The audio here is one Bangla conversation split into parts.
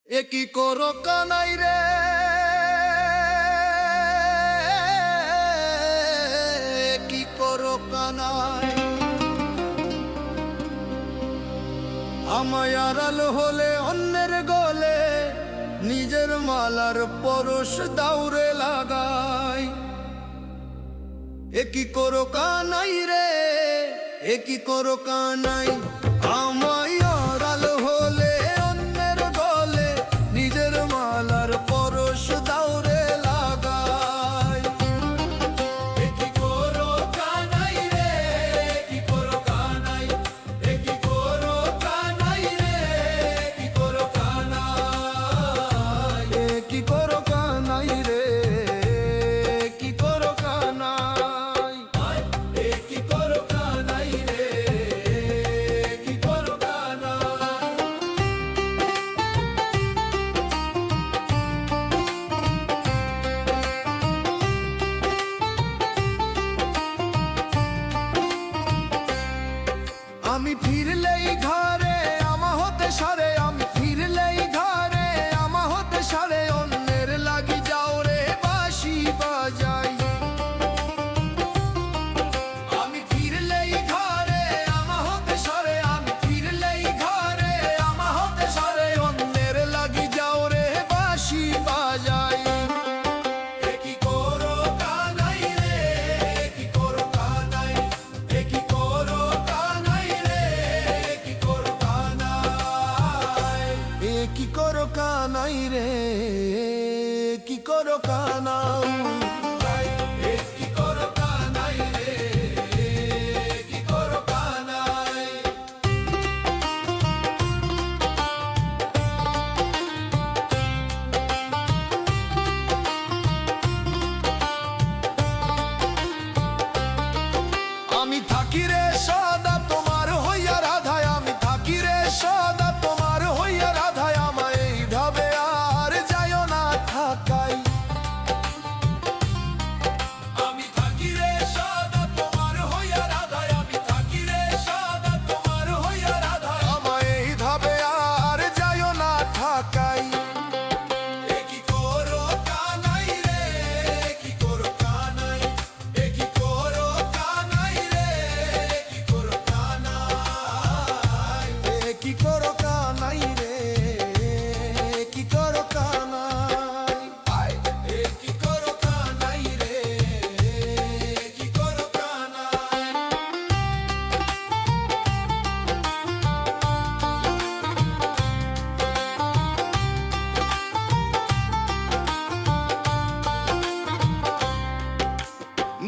কি করো কানাই রে, কি করো কানাই। আমায় আড়াল হলে অন্যের গলে নিজের মালার পরশ দাউরে লাগাই। কি করো কানাই রে, কি করো কানাই। আমায় আড়াল হলে অন্যের গলে নিজের মালার পরশ দাউরে লাগাই। কি করো কানাই রে, কি করো কানাই। কি করো কানাই রে, কি করো কানাই। কি করো কানাই রে, কি করো কানাই। কি করো কানাই রে, কি করো কানাই। আমি ফিরলেই ঘরে আমা হতে সারে, আমি ফিরলেই ঘরে আমা হতে সারে অন্যের লাগি যাও রে বাঁশি বাজাই। আমি ফিরলেই ঘরে আমা হতে সারে, আমি ফিরলেই ঘরে আমা হতে সারে অন্যের লাগি যাও রে বাঁশি বাজাই। কি করো কানাই রে, কি করো কানাই। কি করো কানাই রে, কি করো কানাই। কি করো কানাই রে, কি করো কানাই। কি করো কানাই রে, কি করো কানাই। আমি থাকি রে সদা তোমার হইয়া রাধায়, আমি থাকি রে সদা তোমার হইয়া রাধায় আমায় এইভাবে আর যাইও না থাকাই। আমি থাকি রে সদা তোমার হইয়া রাধায়, আমি থাকি রে সদা তোমার হইয়া রাধায় আমায় এইভাবে আর যাইও না থাকাই। কি করো কানাই রে, কি করো কানাই। কি করো কানাই রে, কি করো কানাই। কি করো কানাই রে, কি করো কানাই। কি করো কানাই রে, কি করো কানাই।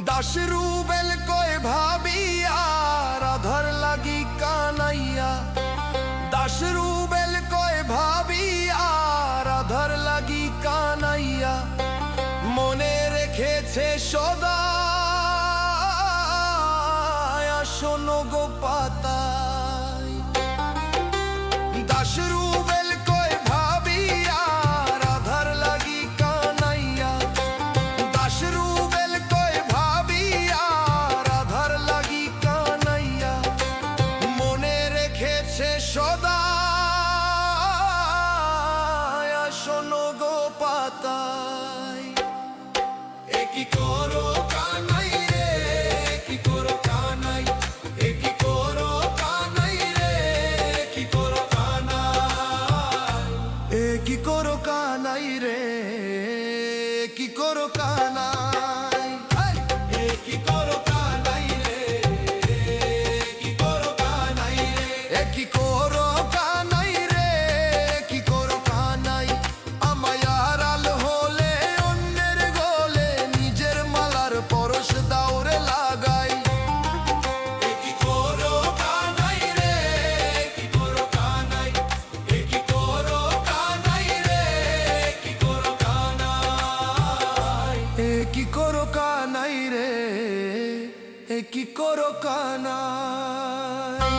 দাস রুবেল কয় ভাবিয়া রাধার লাগি কানাইয়া। দাস রুবেল কয় ভাবিয়া রাধার লাগি কানাইয়া মনে রেখেছে সদা শোনো গো পাতাই। দাস রুবেল কয় ভাবিয়া রাধার লাগি কানাইয়া। দাস রুবেল কয় ভাবিয়া রাধার লাগি কানাইয়া মনে রেখেছে সদা শোনো গো পাতাই। কি করো কানাই রে, কি করো কানাই। কি করো কানাই রে, কি করো কানাই। কি করো কানাই রে, কি করো কানাই। কি করো কানাই রে, কি করো কানাই রে। কি করো কানাই রে, কি করো কানাই। আমায় আড়াল হলে অন্যের গলে নিজের মালার পরশ দাউরে লাগাই। কি করো কানাই রে, কি করো কানাই। কি করো কানাই রে, কি করো কানাই। কি করো কানাই রে, কি করো কানাই।